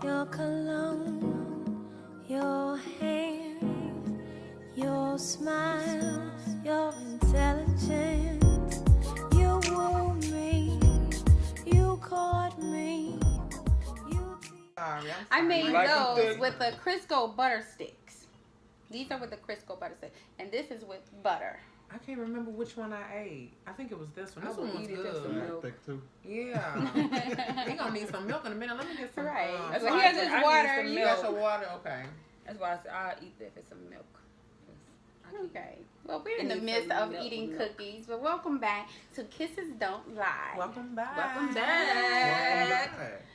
your cologne, your hair, your smile, your intelligence. You woo me, you caught me. I made Like those with the Crisco butter sticks. These are with the Crisco butter sticks, and this is with butter. I can't remember which one I ate. I think it was this one. This one was Some good. milk. Thick too. Yeah. We gonna need some milk in a minute. Let me get some. Right. That's Well, why he I has said his I need water. some You milk. got Got your water? Okay. That's why I said I'll eat that for some milk. Okay. Well, we're in the midst of eating cookies, but welcome back to Kisses Don't Lie. Welcome back. Welcome back.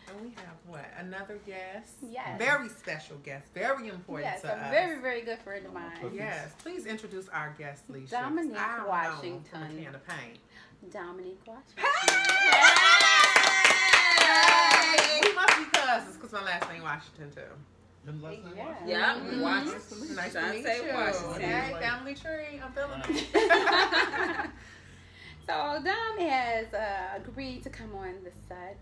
And we have what? Another guest? Yes. Very special guest. Very important Yes, to a us. very, very good friend of mine. Yes. Please introduce our guest, Leisha. Dominique I don't know Washington. from a can of paint. Dominique Washington. Hey! We must be cousins because my last name Washington too. Yeah. Yeah, Mhm. Washington. Nice to Trying meet say you. Washington. Hey, family tree. I'm feeling it. So Dom has agreed to come on the set.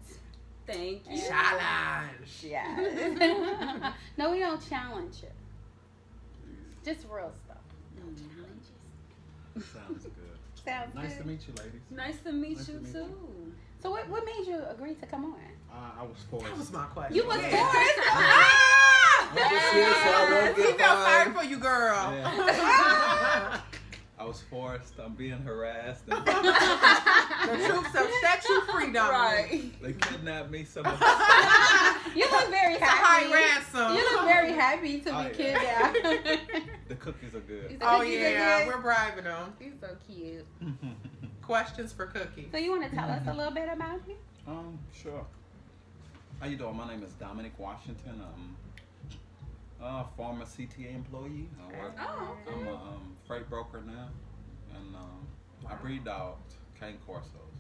Thank you. Challenge. Yeah. No, we don't challenge you. Just real stuff. Don't challenge us. Sounds good. Sounds Nice good. to meet you, ladies. Nice to meet Nice you to meet too. So what made you agree to come on? I was forced. That was my question. You was Yeah. forced. I'm just here so I won't He get felt sorry fined. for you, girl. Yeah. I was forced. I'm being harassed. And The truth shall set you free, Dominic. Right. they kidnapped me. Some You look very It's a high happy. ransom. You look very happy to Oh, be yeah. kidnapped. the cookies are good. Oh Cookies are yeah, good. we're bribing them. He's so cute. Questions for Cookie. So you want to tell us a little bit about you? Sure. How you doing? My name is Dominic Washington. I'm a former CTA employee. Oh, I'm a freight broker now, and I breed dogs, cane corsos.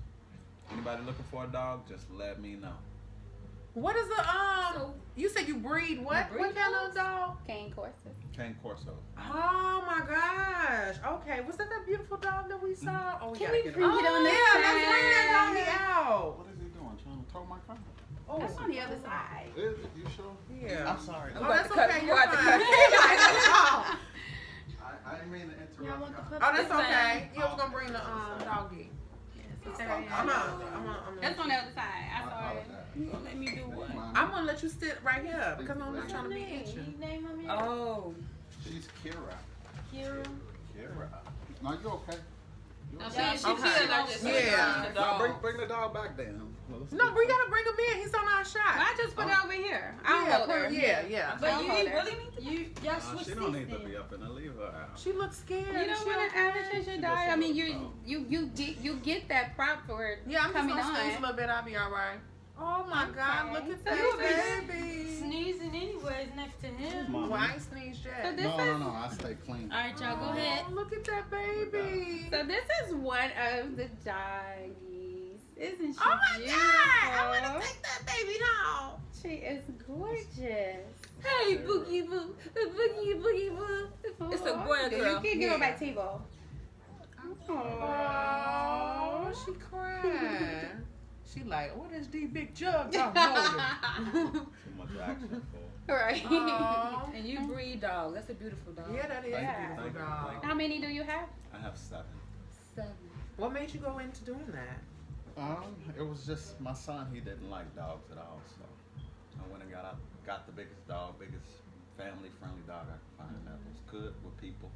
Anybody looking for a dog? Just let me know. What is the So- You said you breed what? breed What kind of dogs? dog? Cane corset. Cane corso. Oh my gosh. Okay, was that beautiful dog that we saw? Oh, we Can gotta we get bring him. it on this Yeah, let's bring that side? doggy out. What is he doing? Trying to tow my car? Oh, That's on the other side. Is it? You sure? yeah. I'm sorry. Oh, that's to cut- okay. I'm You're about to fine. cut- I didn't mean to interrupt. Oh, that's It's fine. okay. Yeah, we're gonna bring the doggy. I'm That's on the other side. I saw it. let me do what? I'm gonna let you sit right here because I'm just trying to be itching. Name him Oh, She's Kira. Kira. Kira. No, you okay? You No, okay? she Okay. said I just Yeah. the No, dog. bring the dog back then. No, we gotta bring him in. He's on our shot. I just put it over here. I'll Yeah, hold her. yeah. But I'll you hold her. really need to. Y'all switch She don't need to seats be up in the leave her out. She looks scared. You don't She want to advertise your She dog. I mean, doesn't you get that prop for it Yeah, I'm just coming gonna sneeze a on. little bit. I'll be all right. Oh my God! Look at So you that baby. Sneezing anyways next to him. Well, I ain't sneezed So yet. this is I stay clean. All right, y'all, go ahead. Oh, look at that baby. so this is one of the doggies. Isn't she Oh my beautiful? God! I want to take that baby home. She is gorgeous. Hey, Boogie Boo, Boogie Boogie Boo. It's a boy or You girl. can give her by Tebow. Oh, she crying. She like, what is these big jugs I'm holding? Too much action for. Right. Aw. And you breed dogs. That's a beautiful dog. Yeah, that is Thank a you, beautiful thank you, dog. thank you. How many do you have? I have 7. 7. What made you go into doing that? It was just my son. He didn't like dogs at all, so I went and got the biggest dog, biggest family-friendly dog I could find that was good with people,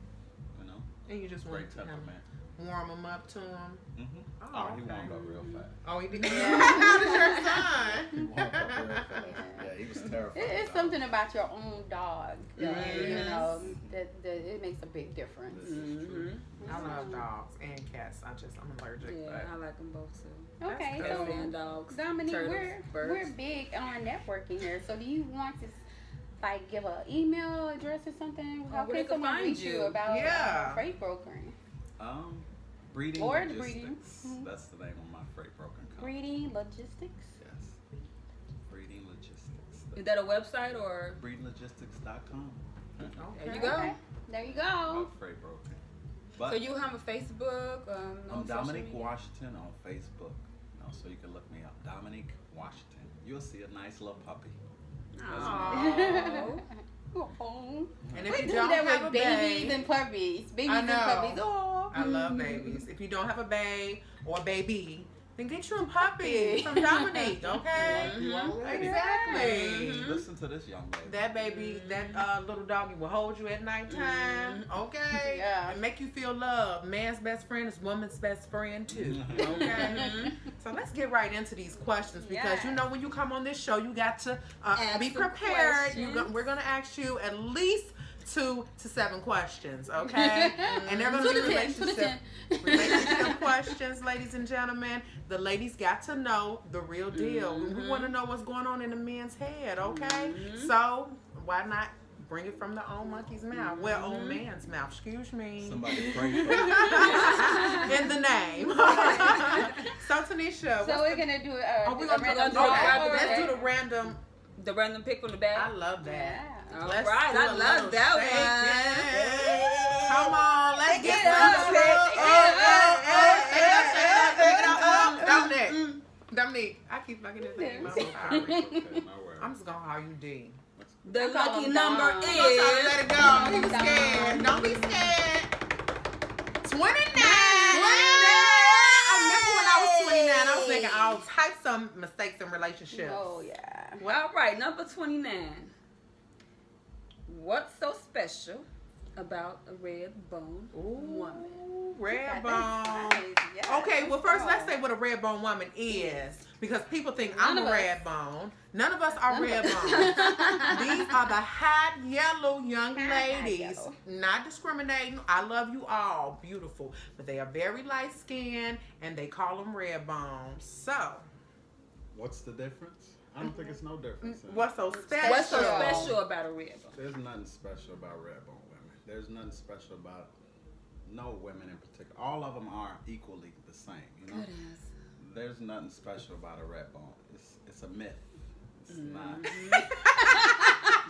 you know. And you just Great wanted to kind temperament. of warm him up to him. Mm-hmm. Oh, He okay. warmed up real fast. Oh, he did. That is your son. He warmed up real fast. Yeah, he was terrified. It's dog. something about your own dog that, you Yes. know, that it makes a big difference. This is true. I love dogs and cats. I'm allergic. Yeah, I like them both too. Okay, That's so good. And dogs. Dominique, turtles, we're birds. big on networking here. So do you want to like give an email address or something? How where they can can someone find reach you you? about Yeah. freight brokering? Breeding Or the Logistics. breeding. Mhm. That's the name of my freight broking company. Breeding logistics. Yes. Breeding Logistics. Is that a website or? Breedinglogistics.com. There you go. Okay, there you go. About freight broking. But So you have a Facebook? I'm on social Dominic media? Washington on Facebook. So you can look me up. Dominic Washington. You'll see a nice little puppy. That's Oh. And if We you do don't that have a with babies babe, and puppies. Babies I and know. puppies. Oh. I love babies. If you don't have a babe or baby, then get you a puppy from Dominique, okay? Like you already. Exactly. Listen to this young lady. That baby, that little doggy will hold you at nighttime, okay? Yeah. And make you feel loved. Man's best friend is woman's best friend too, okay? So let's get right into these questions because you know when you come on this show, you got to be some prepared. questions. We're gonna ask you at least 2 to 7 questions, okay? And they're gonna 2 be to 10, 2 to 10. relationship questions, ladies and gentlemen. The ladies got to know the real deal. We want to know what's going on in the man's head, okay? So why not bring it from the old monkey's mouth? Well, old man's mouth. Excuse me. Somebody pray for In the name. So Tanisha, So we're gonna do oh, we're gonna random do, okay, draw. let's do the random. The random pick from the bag. I love that. Yeah. All Let's right, do I a love little that shake, one. yeah. Come on, let's get some. Dominique, I keep fucking his name. I'm it. sorry. Okay, no worries. I'm just gonna call you D. The I call lucky him number Dom. I'm trying to let is it go. He was scared. Don't be scared. 29. I remember when I was 29, I was making all types of mistakes in relationships. Oh yeah. all right. Number 29. What's so special about a red bone woman? Ooh, red Got bone. that spice. Yes. Okay, well first let's say what a red bone woman is. Because people think I'm None a of us. red bone. None of us are None of red us. bones. These are the hot yellow young Hot ladies. yellow. Not discriminating. I love you all. Beautiful. But they are very light skinned and they call them red bones. So, What's the difference? I don't think it's no difference. what's so special? What's so special about a red bone? There's nothing special about red bone women. There's nothing special about no women in particular. All of them are equally the same. You know, Good answer. there's nothing special about a red bone. It's a myth. It's not.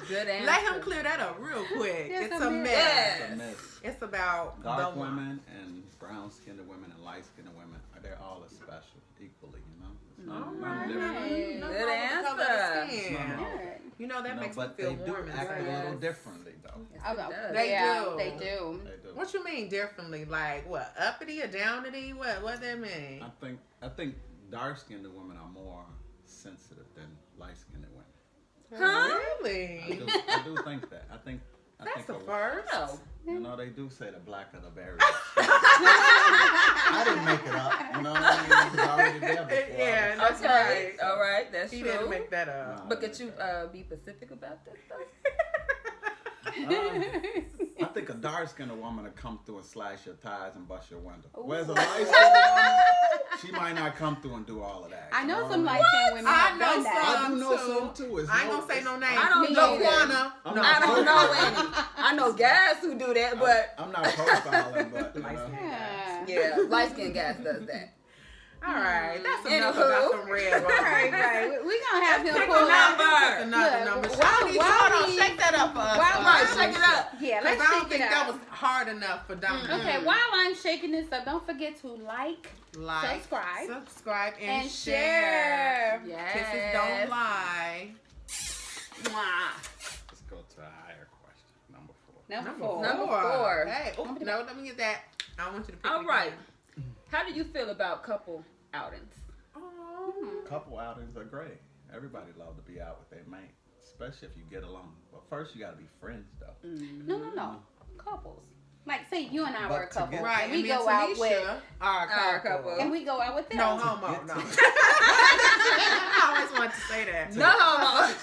Good answer. Let him clear that up real quick. Yes, It's a a myth. myth. Yes. It's a myth. It's about Dark the women and brown skinned women and light skinned women, they're all as special equally. You know, it's not All nothing right. different. Nothing Good wrong with the color of the answer. skin. It's not wrong. Good. You know, that No, makes me but feel they do warm act a inside. little Yes. differently though. Yes, Oh, it does. They yeah, do. They do. They do. What you mean differently? Like what? Uppity or downity? What that mean? I think dark skinned women are more sensitive than light skinned women. Huh? Really? I do think that. I think That's a a- first. Oh. You know, they do say the blacker the berry. I didn't make it up. You know what I mean? It was already there before. Yeah, that's Okay. right. All right. That's He true. didn't make that up. No. But could you be specific about this stuff? I think a dark skinned woman will come through and slash your tires and bust your window. Whereas a light skinned woman, she might not come through and do all of that. I You know what some I mean? light skinned women I have know done that. I do know some some too. It's I ain't no- gonna say no names. I don't Me know neither. Laquana. I'm No, not I don't know any. I know guys who do that, but I'm not profiling, but you know. Yeah. yeah, light skinned guys does that. All right, that's enough Anywho. about them red bones. Right, right. We gonna have him Pick pull a out. number. Another Look, number. while- Shawty, while hold on, we- shake that up for us. while- Right, shake it up. Yeah, Because let's I don't shake think it that up. was hard enough for Dominic. Okay, while I'm shaking this up, don't forget to like Like, subscribe, and and share. share. Yes. Kisses don't lie. Mwah. Let's go to a higher question. Number 4. Number 4. Number 4. Hey, oh, no, let me get that. I want you to pick All it right. again. How do you feel about couple outings? Oh. Couple outings are great. Everybody love to be out with their mate, especially if you get along. But first, you got to be friends, though. No. Couples. Like, say you and I But were a to couple. get- Right, And we and me and go out Tanisha with. are Our a couple. couple. And we go out with them. No homo, get no. to- I always wanted to say that. No homo.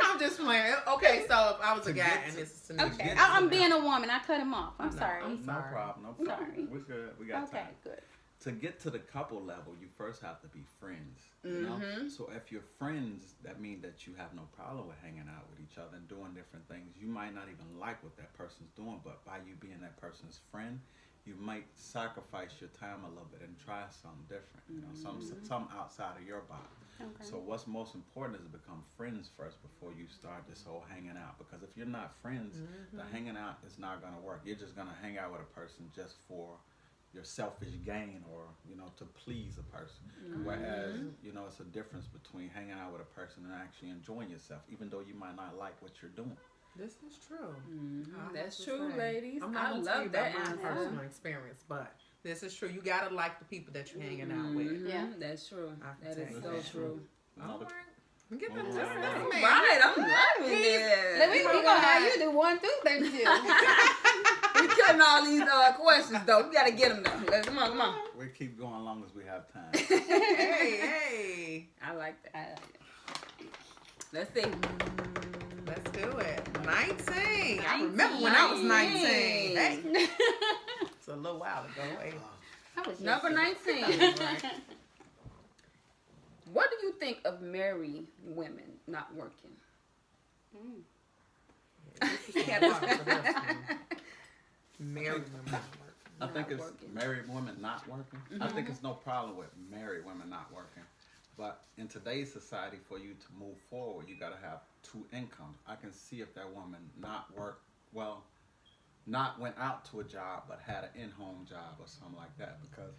I'm just playing. Okay, so if I was a To guy get and to- this is Tanisha. Okay, get I'm to being a woman. I cut him off. I'm No, sorry. I'm No sorry. problem. No problem. Sorry. We're good. We got Okay, time. good. To get to the couple level, you first have to be friends. You know? So if you're friends, that means that you have no problem with hanging out with each other and doing different things. You might not even like what that person's doing, but by you being that person's friend, you might sacrifice your time a little bit and try something different. You know, something outside of your box. Okay. So what's most important is to become friends first before you start this whole hanging out. Because if you're not friends, the hanging out is not gonna work. You're just gonna hang out with a person just for your selfish gain or to please a person. Whereas it's a difference between hanging out with a person and actually enjoying yourself, even though you might not like what you're doing. This is true. That's true, ladies. I'm not I gonna tell you love that about my answer. personal experience, but this is true. You gotta like the people that you're hanging out with. Yeah. That's true. I can That is tell so you that. true. All right. Get the All this right. man. Right, I'm loving Let me this. we gonna have you do 1 through 32. We killing all these questions though. We gotta get them though. Let's, come on. We keep going as long as we have time. Hey. I like that. Let's see. Let's do it. 19. I remember when I was 19. Hey. It's a little while ago. Hey. I was Number yesterday. 19. What do you think of married women not working? Married women. I think it's working. married women not working. I think it's no problem with married women not working. But in today's society, for you to move forward, you got to have 2 incomes. I can see if that woman not went out to a job, but had an in-home job or something like that. Because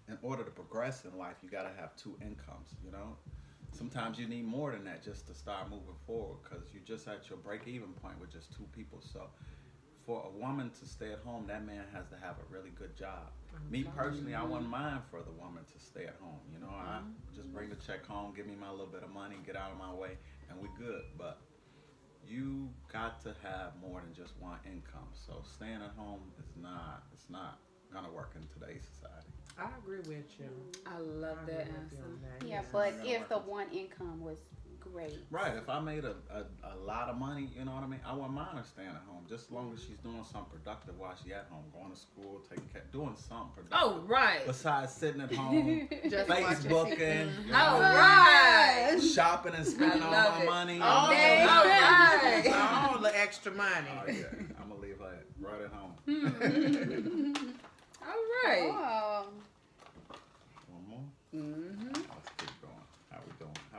in order to progress in life, you got to have 2 incomes, Sometimes you need more than that just to start moving forward, because you're just at your break-even point with just 2 people. So for a woman to stay at home, that man has to have a really good job. Me personally, I wouldn't mind for the woman to stay at home. I just bring the check home, give me my little bit of money, get out of my way, and we good. But you got to have more than just 1 income. So staying at home it's not gonna work in today's society. I agree with you. I love I that agree with you answer. on that. Yeah, Yes. but if the 1 income was great. Right, if I made a lot of money, you know what I mean, I wouldn't mind her staying at home, just as long as she's doing something productive while she's at home, going to school, doing something productive. Oh, right. Besides sitting at home, Just watching Facebooking, All right. shopping and spending I all love my it. money. All Dang. all the extra money. Oh, yeah. I'm gonna leave her right at home. All right. Oh, One more. Mm-hmm. Let's keep going. How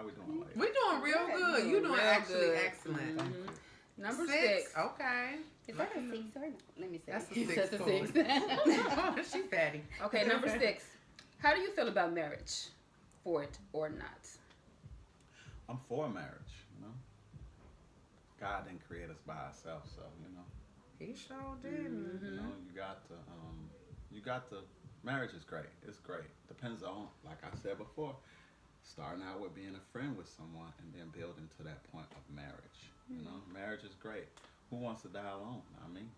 we doing, ladies? We're doing real good. You're doing Real actually good. excellent. Mhm. Number 6. 6. Okay. is that a 6 or no? Let me see. That's a It's 6 a for 6. She fatty. Okay, number 6. How do you feel about marriage? For it or not? I'm for marriage. God didn't create us by ourselves, so He sure didn't. you got to. Marriage is great. It's great. Depends on, like I said before, starting out with being a friend with someone and then building to that point of marriage. Marriage is great. Who wants to die alone? I mean,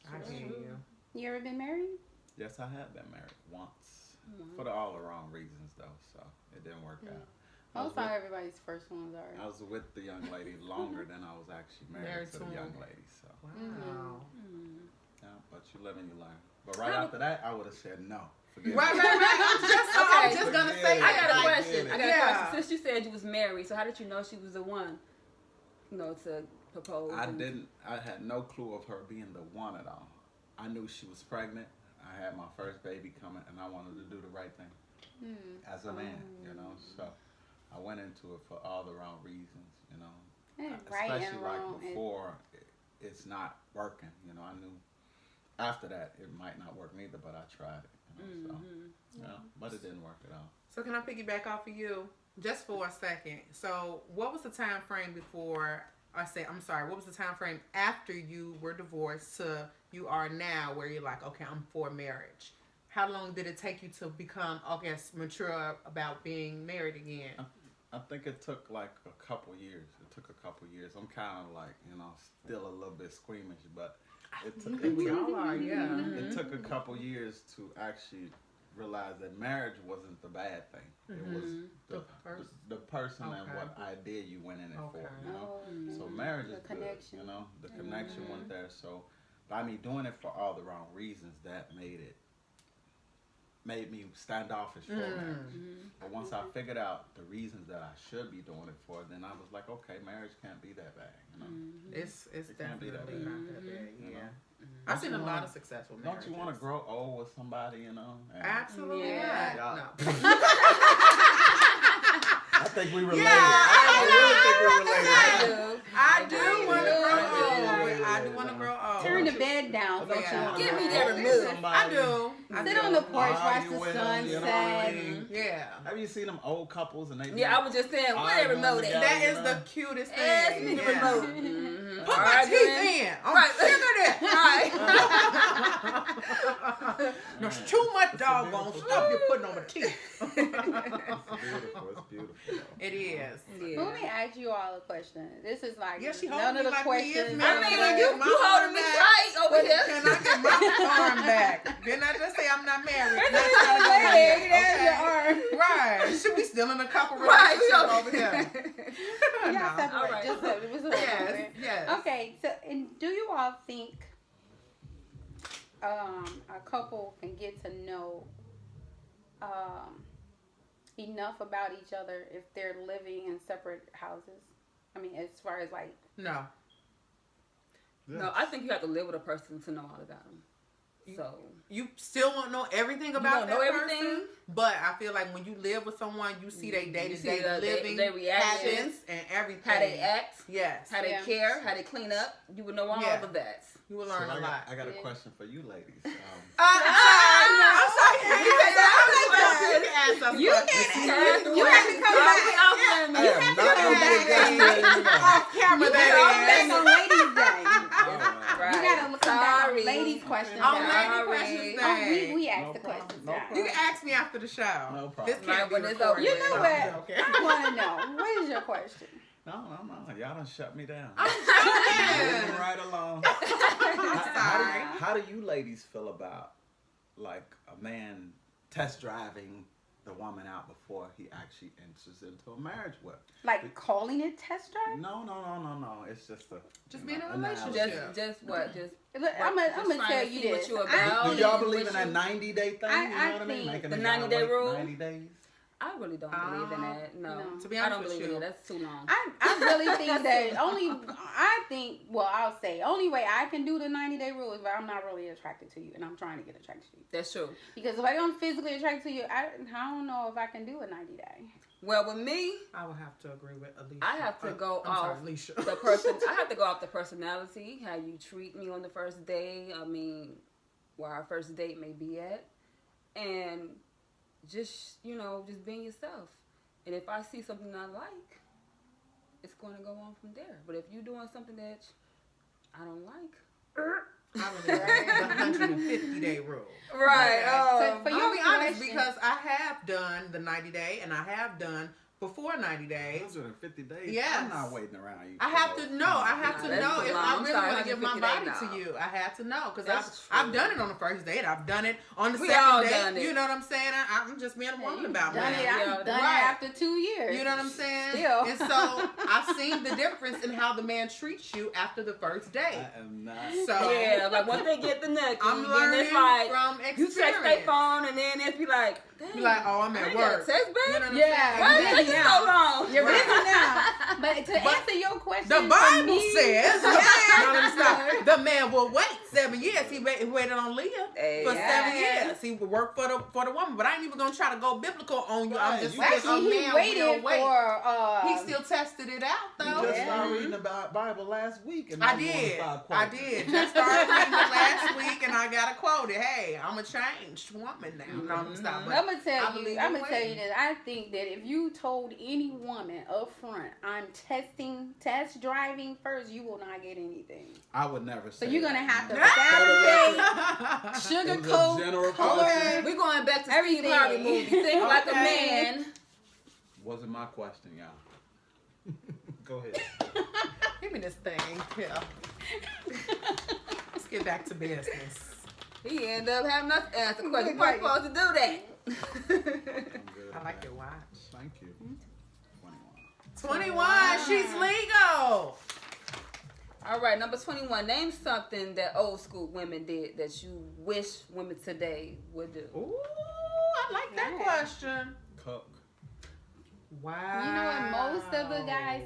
I hear you. You ever been married? Yes, I have been married once. For all the wrong reasons, though, so it didn't work out. Most of everybody's first ones are. I was with the young lady longer than I was actually married to the young lady. So, Wow. yeah, but you live and you learn. But right after that, I would have said no. Forget Right. it. I'm just gonna say Yeah. I got a that. question. I got a Yeah. question. Since you said you was married, so how did you know she was the one? To propose. I didn't. I had no clue of her being the one at all. I knew she was pregnant. I had my first baby coming, and I wanted to do the right thing as a man. So I went into it for all the wrong reasons. Right and Especially wrong. like before, it's not working. I knew after that it might not work neither, but I tried it. But it didn't work at all. So can I piggyback off of you just for a second? So what was the time frame before? What was the time frame after you were divorced to you are now, where you're like, okay, I'm for marriage? How long did it take you to become, mature about being married again? I think it took like a couple years. I'm kind of like, still a little bit squeamish, but it took. We all are, yeah. It took a couple years to actually realize that marriage wasn't the bad thing. It was the person and what idea you went in it for. Oh, So marriage is the connection. good. The connection went there. So by me doing it for all the wrong reasons, that made me standoffish for marriage. But once I figured out the reasons that I should be doing it for, then I was like, okay, marriage can't be that bad. It's It can't be definitely that not bad. that bad. You Yeah. know? I've seen a lot of successful Don't marriages. you want to grow old with somebody, and Absolutely Yeah. not. Yeah. No. I think we related. Yeah, I really think we related. I do want to grow I do. old. I do want to grow old. Turn the bed down. Okay, yeah. Give me that remote. I do. I Sit do. on the porch, watch Argue the with 'em, you know what I sunset. mean? Yeah. Have you seen them old couples and they? Yeah, I was just saying, where that Arguing remote together. at? That is the cutest thing. Ask me the Yeah. remote. Put my teeth Arguing. in. I'm Right. sick of this. Right. There's too much doggone stuff you're putting on my teeth. It's beautiful. It's beautiful. Though. It is. Yeah. Let me ask you all a question. This is like Yeah, she none holding of me the like we is questions. married. I mean, Can I you get my holding me arm tight over here. Can I get my arm back? Didn't I just say I'm not married? There's Let's your not go leg, there, there's your okay? arm. Right. Should be still in a couple Right, relationship so- over here. Y'all No. separate. All right. Just separate. Just Yes, separate. yes. Okay, so and do you all think a couple can get to know enough about each other if they're living in separate houses? I mean, as far as like, No. No, I think you have to live with a person to know all about them. So You still won't know everything you about don't that know person, everything. but I feel like when you live with someone, you see their day to see day their living their reactions, habits and everything. how they act, Yes, how they Yeah. care, how they clean up. You would know all Yeah. of that. you will So learn a I lot. got a Yeah. question for you, ladies. I'm sorry. You can ask us You questions. can- you have to come back. I am not gonna be a guest. Off camera, Back that is. on Ladies' Day. Right. You gotta come back on Sorry. ladies' questions. On now. lady Sorry. questions Oh, day. we asked No the problem, questions. no now. You can ask me after the show. No problem. This can't Right, be when it's recorded. over. You know I'm what? joking. I want to know. What is your question? No. Y'all done shut me down. joking. Moving right along. Sorry. How do you ladies feel about like a man test driving the woman out before he actually enters into a marriage with? Like calling it test drive? No. It's just a Just being in a analogy. relationship. Just what? Just Look, I'm gonna trying tell to you see what this. you I about. Do think- y'all believe in What that you- 90-day thing? I You know what I mean? think- Making The a 90-day wait rule? 90 days. I really don't believe in that. No, no. To be I honest don't with believe you, in it. That's too long. I really think that I'll say only way I can do the 90-day rule is if I'm not really attracted to you and I'm trying to get attracted to you. That's true. Because if I'm physically attracted to you, I don't know if I can do a 90-day. Well, with me, I would have to agree with Alicia. I have to go I'm sorry, off Alicia. the person. I have to go off the personality, how you treat me on the first day. I mean, where our first date may be at, and just just being yourself. And if I see something I like, it's going to go on from there. But if you're doing something that I don't like, I would agree with the 150-day rule. right? So for your I'll be honest question- because I have done the 90-day and I have done before 90 days. 150 days? Yes. I'm not waiting around you. I have to know. I have to That's know too if long. I I'm really sorry, want to give my 150 body days to you. I have to know because That's I've true. done it on the first date. I've done it on the We second all date. done it. You know what I'm saying? I'm just being a woman about done it. it. now. I've done Right. it after 2 years. You know what I'm saying? Still. And so I've seen the difference in how the man treats you after the first date. I am not. So Yeah, like once they get the neck, I'm then learning it's like from you experience. check their phone, and then it's be like, dang, Be like, oh, I'm I at ain't got a work. text You back. know what I'm Yeah. saying? Why You're is it busy so long? You're Right. busy now. But to But answer your question, The for Bible me- says, no, let me stop. The man will wait 7 years. He waited on Leah for 7 Yeah. years. He would work for the woman. But I ain't even gonna try to go biblical on you. I'm Right. just You saying Actually, a he man waited will wait. for. He still tested it out You though. just Yeah. started reading the Bible last week, and I now you wanna did. start I quoting. did. Just started reading it last week, and I got to quote it. Hey, I'm a changed woman now. No, I'm stop. I'm gonna I tell believe you. I'm in gonna tell you waiting. this. I think that if you told any woman up front, I'm test driving first, you will not get anything. I would never say So you're gonna that. have to It was a sugarcoat, general color. question. We're going back to Everything. Steve Harvey movie. Think like a Okay. man. Wasn't my question, y'all. Go ahead. Give me this thing. Yeah. Let's get back to business. He ended up having us answer questions. You weren't supposed to do that. I'm good. I like your watch. Thank you. 21. 21. She's legal. All right, number 21. Name something that old school women did that you wish women today would do. Ooh, I like that Yeah. question. Cook. Wow. You know what? Most of the guys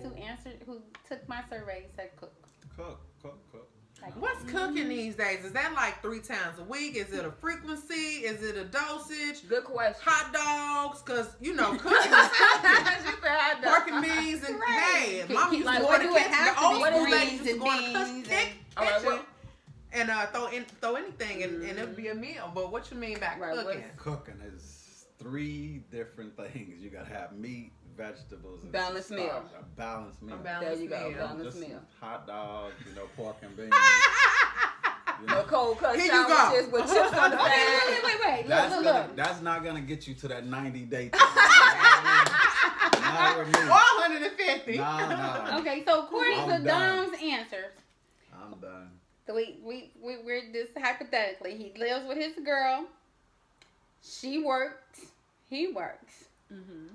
who took my survey said cook. Cook. Like, What's cooking these days? Is that like 3 times a week? Is it a frequency? Is it a dosage? Good question. Hot dogs? Because, you know, cooking is cooking. She said hot dog. Pork and beans and, hey, Can- mom used like, to go what to do the it kitchen. have The to old be? school Greens ladies used to and go in the beans kitchen. All right, kitchen. what- and throw anything and it'll be a meal. But what you mean by Right, cooking? Cooking is 3 different things. You gotta have meat, vegetables, and Balanced some meal. starch. A balanced meal. A balanced There you go, meal. balanced Just meal. hot dogs, pork and beans. No cold cut Here you go. sandwiches with chips on the side. Wait. That's not gonna get you to that 90-day time. Not with me. 450. No. Okay, so according I'm to done. Dom's answers, I'm done. so we're just hypothetically, he lives with his girl. She works. He works. Mm-hmm.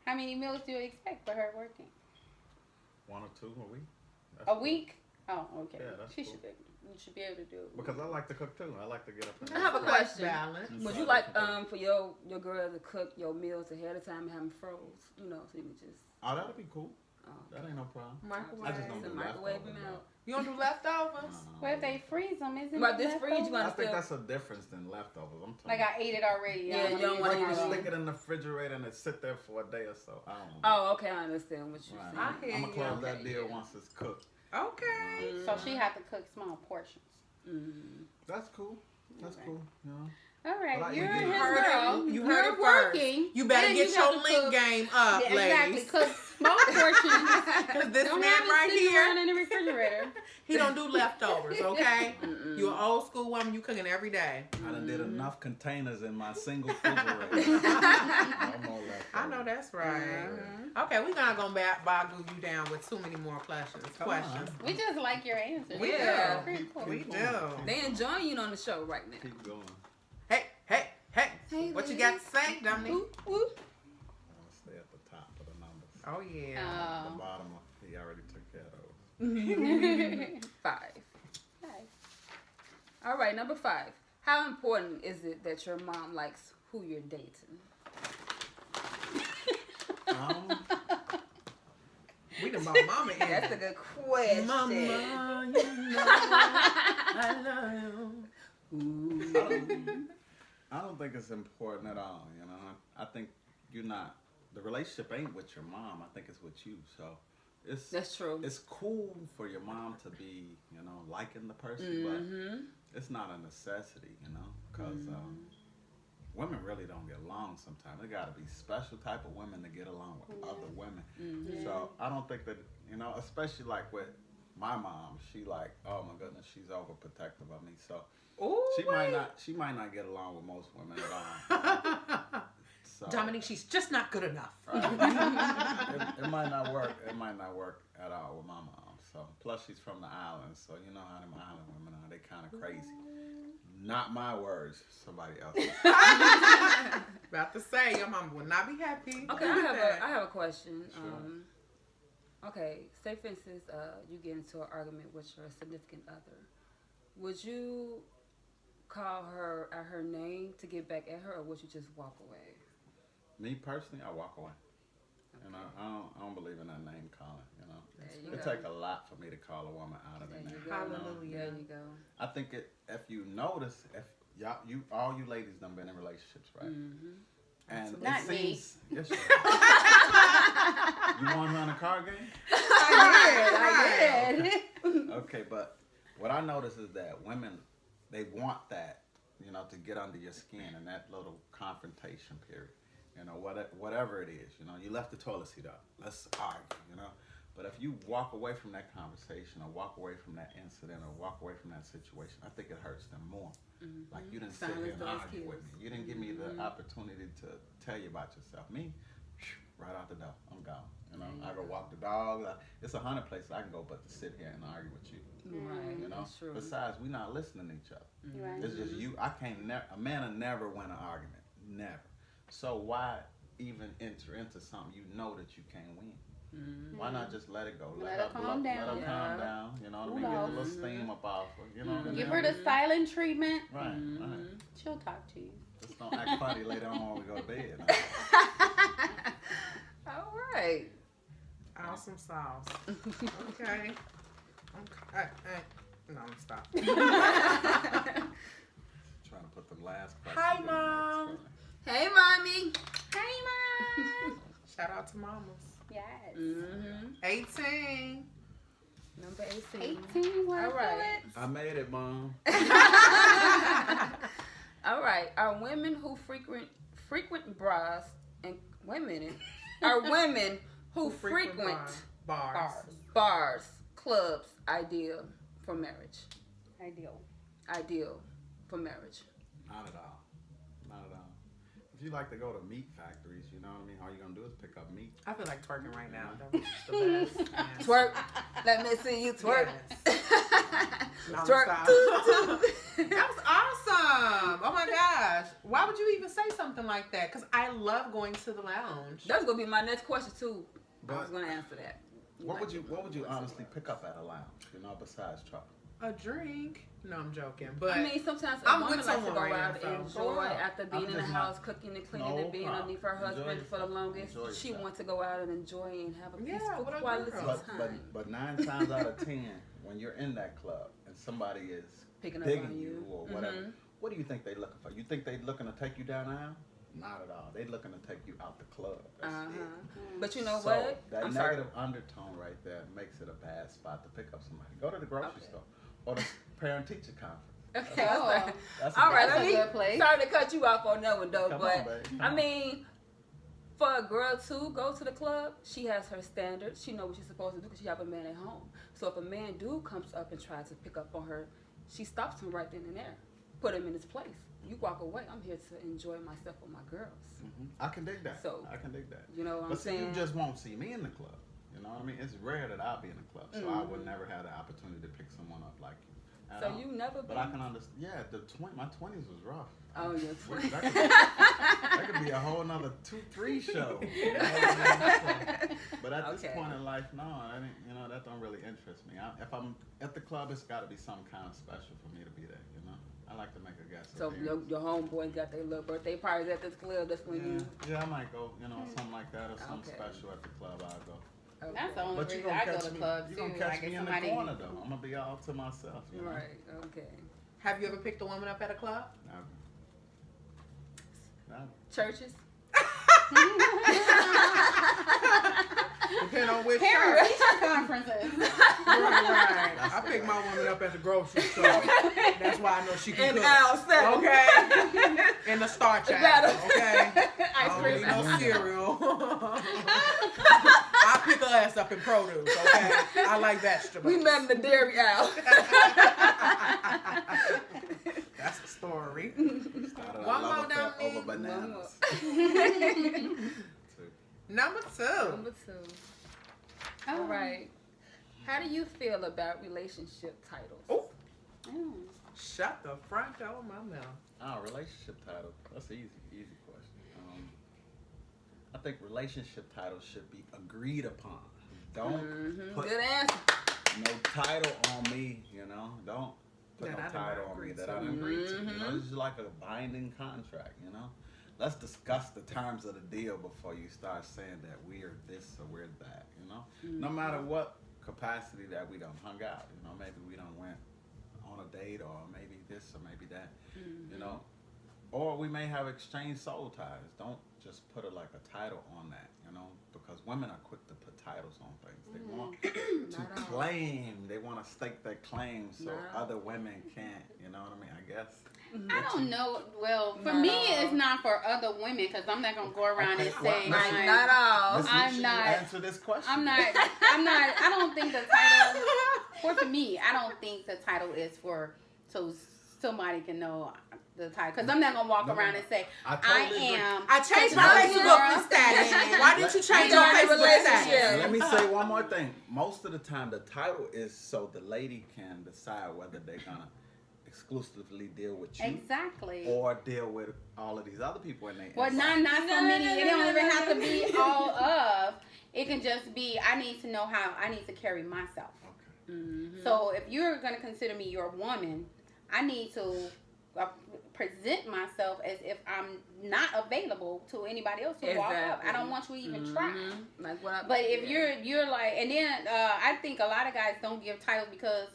How many meals do you expect for her working? 1 or 2 a week. That's A cool. week? Oh, okay. Yeah, that's She cool. should be. You should be able to do it. Because I like to cook too. I like to get up. And I have a question. Balance. Would you like for your girl to cook your meals ahead of time and have them froze? So you can just Oh, that'd be cool. oh, That ain't no problem. Microwave. I just don't the do microwave leftovers, them out. You don't do leftovers? Well, if they freeze them, isn't But it this fridge, you leftovers? I want to think still. that's a difference than leftovers. I'm talking. Like I ate it already. Yeah, you don't Like wanna you eat it. stick it in the refrigerator and it sit there for a day or so. I don't know. Oh, okay, I understand what you're Right. I saying. hear I'm gonna close you. that Okay, deal yeah. once it's cooked. Okay. So she had to cook small portions. Mm-hmm. That's cool. That's Okay. cool. All right, Well, you're you his heard it. girl. You You're heard it first. working. You better and get you your have to link cook- game up, Yeah, ladies. exactly. Cook small portions. Because this Don't man have it right sitting around here, in the refrigerator. he don't do leftovers, okay? Mm-mm. You an old school woman, you cooking every day. I done did enough containers in my single refrigerator. No more leftovers. I know that's right. Mhm. Okay, we're not gonna boggle you down with too many more questions. Come on. We just like your answers. We Yeah. do. Pretty cool. We do. They enjoying you on the show right now. Keep going. Hey. Hey, What you ladies. got to say, Dominique? Whoop, whoop. I'll stay at the top of the numbers. Oh yeah. The Oh. bottom, he already took care of those. 5. Nice. All right, number 5. How important is it that your mom likes who you're dating? We done bought mama in. That's a good question. Mama, you know I love you. I don't think it's important at all. I think you're not. The relationship ain't with your mom. I think it's with you. So it's That's true. it's cool for your mom to be liking the person, Mm-hmm. but it's not a necessity. Because women really don't get along sometimes. They got to be special type of women to get along with other women. Mm-hmm. So I don't think that especially like with my mom, she like, oh my goodness, she's overprotective of me. So Ooh, she might not get along with most women at all. So, Dominique, she's just not good enough. it might not work. It might not work at all with my mom. So plus she's from the island, so you know how them island women are. They kind of crazy. Not my words. Somebody else's. About to say, your mom would not be happy. Okay, I have a question. Sure. Okay, say for instance, you get into an argument with your significant other. Would you call her at her name to get back at her, or would you just walk away? Me personally, I walk away. I don't believe in that name calling. There you It go. take a lot for me to call a woman out of There the you name. go. Hallelujah. There you go. I think if you notice, if all you ladies done been in relationships, right? Mm-hmm. And Not it me. seems, yes, you you want her in a car game? I did. Okay, but what I notice is that women, they want that, to get under your skin and that little confrontation period. Whatever it is, you left the toilet seat up. Let's argue, But if you walk away from that conversation or walk away from that incident or walk away from that situation, I think it hurts them more. Mm-hmm. Like you didn't sit here and argue with me. You didn't give me the opportunity to tell you about yourself. Me, right out the door, I'm gone. I go walk the dog. It's 100 places I can go, but to sit here and argue with you. Right. That's true. Besides, we're not listening to each other. Right. It's just you. I can't. A man will never win an argument. Never. So why even enter into something you know that you can't win? Mm-hmm. Why not just let it go? Let her calm Let her down. calm Yeah. down. You know what I Who mean? Get a knows? little steam up off her. You know what I mean? Give her the silent treatment. Right. Right. Mm-hmm. She'll talk to you. Just don't act funny later on when we go to bed. All right. Awesome sauce. Okay. No, stop. Trying to put the last. Hi, questions in Mom. there. Hey, mommy. Hey, Mom. Shout out to mamas. Yes. Mm-hmm. 18. Number Number 18. 18. Where All right. I made it, Mom. All right. Are women who frequent bars and wait a minute. Are women who frequent bars, clubs ideal for marriage? Ideal for marriage. Not at all. Not at all. If you like to go to meat factories, you know what I mean? All you're going to do is pick up meat. I feel like twerking right now. That was just the best. Twerk. Let me see you twerk. Yes. Twerk. That was awesome. Oh my gosh. Why would you even say something like that? Because I love going to the lounge. That's gonna be my next question too. I was But gonna answer that. what would you honestly pick up at a lounge, you know, besides chocolate? A drink? No, I'm joking. But I mean, sometimes a I'm woman with likes to someone go right out now, and so enjoy sure. after being in the just house, not- cooking and cleaning No and being problem. underneath her Enjoy husband for the yourself. longest. Enjoy She yourself. wants to go out and enjoy and have a Yeah, peaceful what a quality girl. time. But 9 times out of 10, when you're in that club and somebody is Picking up digging on you. or whatever, Mhm. what do you think they looking for? You think they looking to take you down the aisle? Not at all. They looking to take you out the club. That's it. But you know So, what? That I'm sorry. negative undertone right there makes it a bad spot to pick up somebody. Go to the grocery Okay. store or the parent-teacher conference. Okay. Oh. That's a All right. good Let a me. good place. Sorry to cut you off on that one though, Come but on, babe. Come I on. mean, for a girl to go to the club, she has her standards. She knows what she's supposed to do because she have a man at home. So if a man do comes up and tries to pick up on her, she stops him right then and there, put him in his place. You walk away. I'm here to enjoy myself with my girls. I can dig that. So, I can dig that. You know what I'm But see, saying? you just won't see me in the club. You know what I mean? It's rare that I'll be in the club, so I would never have the opportunity to pick someone up like you. at So all. you never. But I can understand. Yeah, my 20s was rough. Oh, your That could be a whole nother 2-3 show. You know what I mean? But at this Okay. point in life, no, that don't really interest me. If I'm at the club, it's got to be some kind of special for me to be there. You know, I like to make a guest So appearance. your homeboys got their little birthday parties at this club. That's when you. Yeah, I might go. Something like that or something Okay. special at the club. I'll go. Okay. That's the only But you reason gonna I go catch to me. clubs You too. gonna catch Like me if in the somebody. corner though. I'm gonna be all to myself. You know? Right. Okay. have you ever picked a woman up at a club? No. Churches. Depending on which Parent church. teacher conferences. Right. I pick my woman up at the grocery store. That's why I know she can And cook. Al said. Okay. In the starch aisle. Okay. I Ice don't cream. need no cereal. I pick her ass up in produce. Okay. I like vegetables. We met in the dairy aisle. That's a story. Started One a love more, affair Dominique. over bananas. Number 2. Number 2. All right. How do you feel about relationship titles? Oh. Mm. Shut the front door of my mouth. Oh, relationship title. That's an easy question. I think relationship titles should be agreed upon. Don't put Good answer. no title on me, Don't put That no I did not title on agree me that to. I didn't agree to. This is like a binding contract, Let's discuss the terms of the deal before you start saying that we're this or we're that, No matter what capacity that we done hung out, maybe we done went on a date or maybe this or maybe that, or we may have exchanged soul ties. Don't just put a title on that, because women are quick to put titles on things. They want to claim, they want to stake their claim so other women can't, you know what I mean? I guess. I don't know. Well, for No. me, it's not for other women because I'm not gonna go around and say well, I'm Not all. Listen, I'm you not- answer this question. I'm not. I don't think the title. For me, I don't think the title is for so somebody can know the title. Because I'm not gonna walk No, around no. and say I I totally agree. am. I changed my such and Facebook such status. Why didn't you change You your don't have a Facebook status? relationship. Let me say one more thing. Most of the time, the title is so the lady can decide whether they're gonna exclusively deal with you Exactly. or deal with all of these other people in their Well, not so No, many. no, It no, don't no, even no, have to no. be all of. It can just be I need to know how I need to carry myself. Okay. So if you're going to consider me your woman, I need to present myself as if I'm not available to anybody else to walk up. I Exactly. don't want you to even try. Like what I, But if you're like, and then I think a lot of guys don't give titles because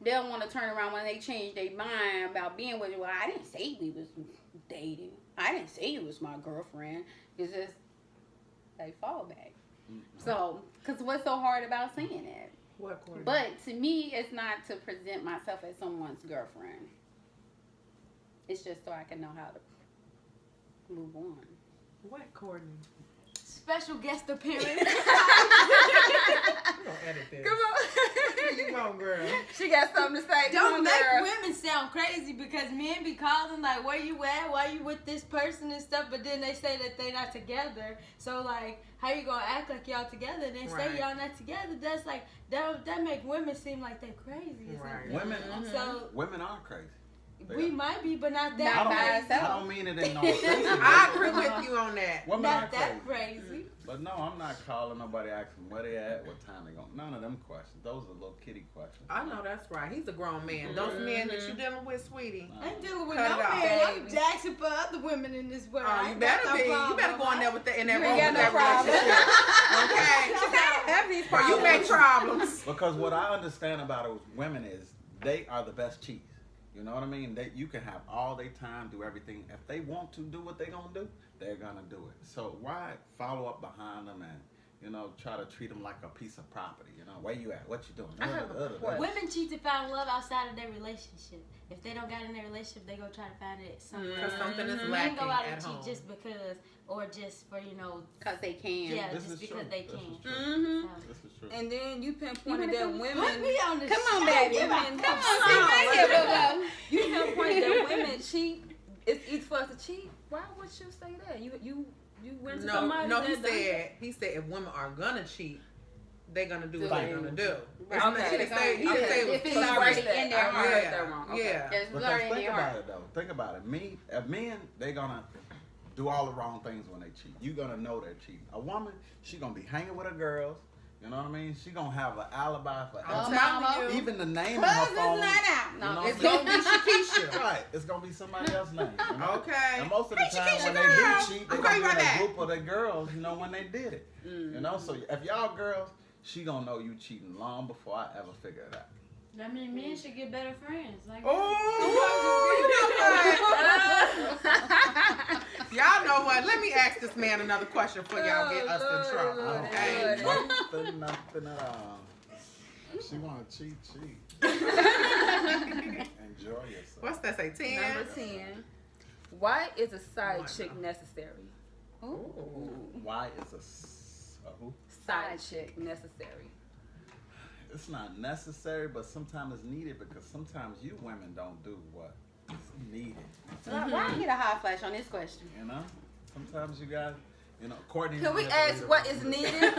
they don't want to turn around when they change their mind about being with you. Well, I didn't say we was dating. I didn't say you was my girlfriend. It's just they fall back. So, because what's so hard about saying that? What, Courtney? But to me, it's not to present myself as someone's girlfriend. It's just so I can know how to move on. What, Courtney? Special guest appearance. You gonna edit this. Come on. Come on, girl. She got something to say. Come Don't on, make girl. women sound crazy because men be calling like, where you at? Why you with this person and stuff? But then they say that they not together. So like, how you gonna act like y'all together and then say Right. y'all not together? That's like that make women seem like they're crazy or Right. something. Women, So women are crazy. They we are. might be, but not Not that by crazy. ourselves. I don't mean it in no offensive way. I agree with you on that. Women are Not crazy. that crazy. But no, I'm not calling nobody asking where they at, what time they going. None of them questions. Those are little kitty questions. I know that's right. He's a grown man. Those men that you dealing with, sweetie. I ain't dealing with Cut no it off. man. I'm Baby. jackson for other women in this world. Oh, I you ain't better got no be. You problem. better go in there with in that You room ain't with got that no relationship. Okay. Have these You make problems. Because what I understand about those women is they are the best cheats. You know what I mean? They, you can have all their time, do everything. If they want to do what they're going to do, they're going to do it. So why follow up behind them and, you know, try to treat them like a piece of property? You know, where you at? What you doing? I have a question. Women cheat to find love outside of their relationship. If they don't got in their relationship, they go try to find it somewhere. Because something is Men lacking go out at and home. cheat just because, or just for Because they can. yeah, This just is because true. they This can. is true. Mm-hmm. So. This is true. And then you pinpointed wanna that come- women. Put me on the Come on, show. baby. Give Come me- on, on, see right here, let's boo-boo. You pinpointed that women cheat. It's easy for us to cheat. Why would you say that? You went to somebody No, that he done- said if women are gonna cheat, they're gonna do what Right. they're gonna do. Right. It's not- Okay. He didn't say, he didn't Okay. say If it's it was already cheating. in their I heart. heard that wrong. Okay. Yeah. It's Because already in think their about heart. it though. Think about it. Men, they're gonna do all the wrong things when they cheat. You're gonna know they're cheating. A woman, she gonna be hanging with her girls. You know what I mean? She gonna have an alibi for I'm everything. telling you. Even the name in Cause her it's phone. not out. you No, know It's what gonna I'm be Shakisha. Right, it's gonna be somebody else's name. You know? Okay. And most of the Hey, time Shakisha when they girl, do cheat, they I'm gonna be right in a back. group of their girls, you know, when they did it. You know, so if y'all girls, she gonna know you cheating long before I ever figure it out. That means men should get better friends. Like, Oh, you know what? Y'all know what? Let me ask this man another question before y'all get us in trouble. Lord, Okay. Lord. Nothing at all. She wanna cheat. Enjoy yourself. What's that say? 10? Number 10. Why is a side Oh, chick no. necessary? Why is a who? Side chick necessary. It's not necessary, but sometimes it's needed because sometimes you women don't do what is needed. Why I get a hot flash on this question? You know, sometimes you got, you know, Courtney. Can we never leave ask her what room. is needed?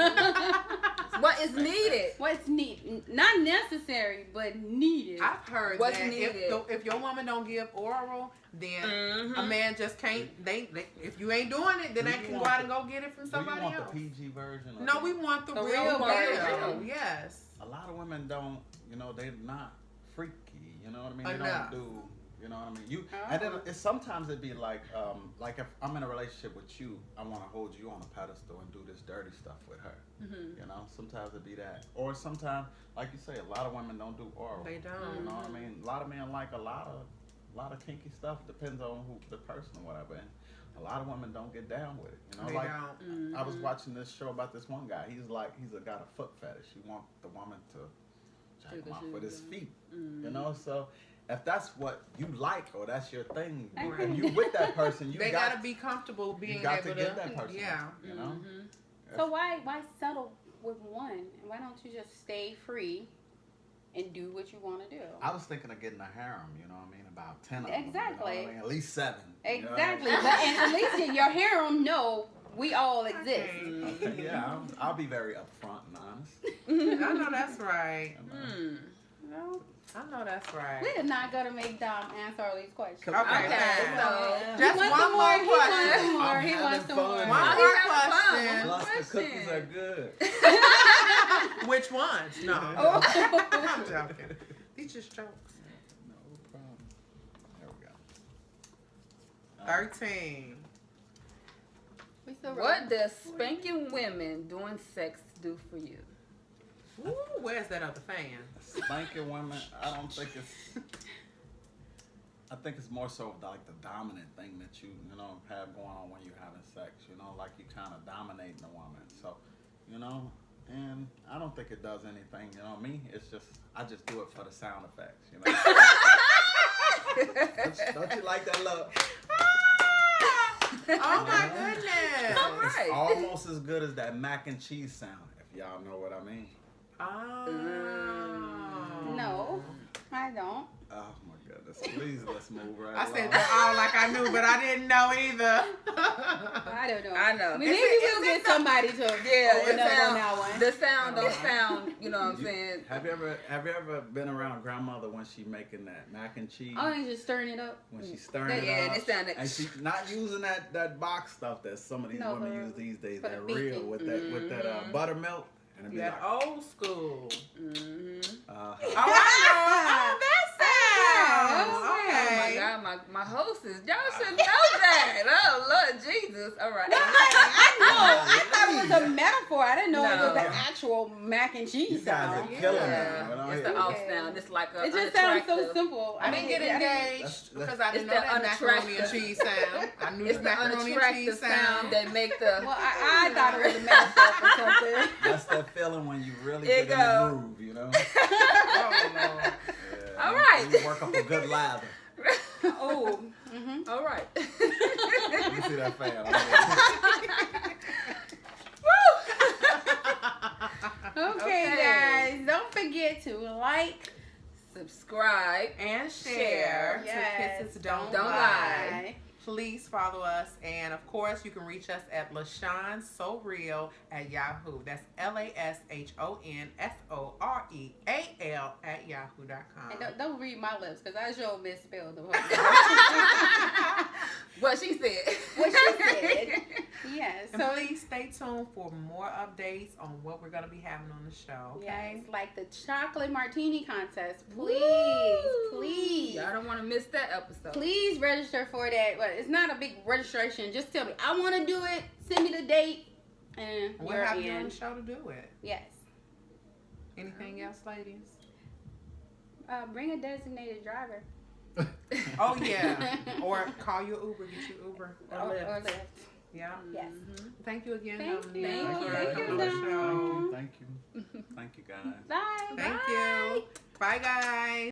What is needed? What's needed? Not necessary, but needed. I've heard What's that needed? if your woman don't give oral, then Mhm. a man just can't. They if you ain't doing it, then Do they you can go want out the- and go get it from Do you somebody want else. the PG version? Or No, we want the The real real deal. version. Yes. A lot of women don't. You know, they're not freaky. You know what I mean? They Enough. don't do. You know what I mean? You Oh. and then it's sometimes it'd be like if I'm in a relationship with you, I want to hold you on a pedestal and do this dirty stuff with her. Mhm. You know, sometimes it'd be that, or sometimes, like you say, a lot of women don't do oral. They don't. You know what I mean? A lot of men like a lot of kinky stuff. Depends on who the person or whatever. And a lot of women don't get down with it. You know, They like don't. I was watching this show about this one guy. He's got a foot fetish. He want the woman to jack Take him her off shoes with his off. feet. Mhm. You know, so if that's what you like or that's your thing, Right. and you with that person, you They got gotta be comfortable being got able to get that person. Yeah. You know. Mhm. So why settle with one? Why don't you just stay free and do what you want to do? I was thinking of getting a harem, you know what I mean? About 10 of them. Exactly. You know what I mean? At least 7. you know what I mean? Exactly. But and at least in your harem know we all exist. Okay. Yeah, I'll be very upfront and honest. I know that's right. Hmm. No, I know that's right. we're not gonna make Dom answer all these questions. Okay, Okay, fine. so Just He wants one some more He wants question. some more. I'm He having wants some fun. more. One Oh, more he having fun. question. Plus, the Question. cookies are good. Which ones? No. Oh. I'm joking. These just jokes. No problem. There we go. 13. We still What rolling. does spanking women during sex do for you? Ooh, where's that other fan? Spanking women, I don't think it's. I think it's more so like the dominant thing that you know have going on when you're having sex. You know, like you kind of dominating a woman. So, you know, and I don't don't think it does anything. You know me. It's just I just do it for the sound effects. You know. don't you like that look? Oh my goodness. All It's right. almost as good as that mac and cheese sound. If y'all know what I mean. Oh. No, I don't. Oh my goodness! Please, let's move right I along. said that all like I knew, but I didn't know either. I don't know. I know. Maybe Is it- we'll is get it the- somebody to Yeah, open it up on sound- that one. the sound don't sound, you know what I'm You- saying? Have you ever been around grandmother when she making that mac and cheese? Oh, and just stirring it up. When she's stirring Yeah, it and up, it sounded- and she's not using that box stuff that some of these No, women the- use these days. for the That real beating. with that buttermilk, and it'd be That like, old school. uh, Oh, I know. Oh, that sound. Okay. Okay. Oh my God, my hostess, y'all should know that. Oh Lord Jesus! All right. I thought it was a metaphor. I didn't know it was No. an actual mac and you cheese guys are sound. killing Yeah, me. You know? it's the Yeah. off sound. It's like a It just sounds so unattractive- simple. I didn't get I didn't- engaged That's- because I didn't it's know the that macaroni and unattractive- cheese sound. I knew It's the the macaroni and unattractive cheese sound that make the. Well, I thought it was a metaphor for something. That's that feeling when you really There get you in the go. groove. You know. Oh, Lord. Yeah, All you- right. You work up a good lather. Oh. All right. Let me see that fan. Okay, Okay. guys. Don't forget to like, Subscribe. And share yes, to Kisses Don't Don't Lie. Please follow us, and of course, you can reach us at LaShawn So Real at Yahoo. That's LASHONSOREAL at yahoo.com. And don't read my lips because I sure misspelled the whole What she said. what she said. Yes. And So please stay tuned for more updates on what we're going to be having on the show. Okay? yes, like the chocolate martini contest. Please, Woo! please. Y'all don't want to miss that episode. Please register for that. But it's not a big registration. Just tell me I want to do it. Send me the date, and We'll you're have you on in. the show to do it. Yes. Anything else, ladies? Bring a designated driver. Oh, yeah. Or call your Uber, get your Uber or Or Lyft. Lyft. Yeah. Yes. Thank you again, Thank Dominique, you. for Thank coming you, on the Dom. show. Thank you. Thank you, guys. Bye. Thank you. Bye, guys.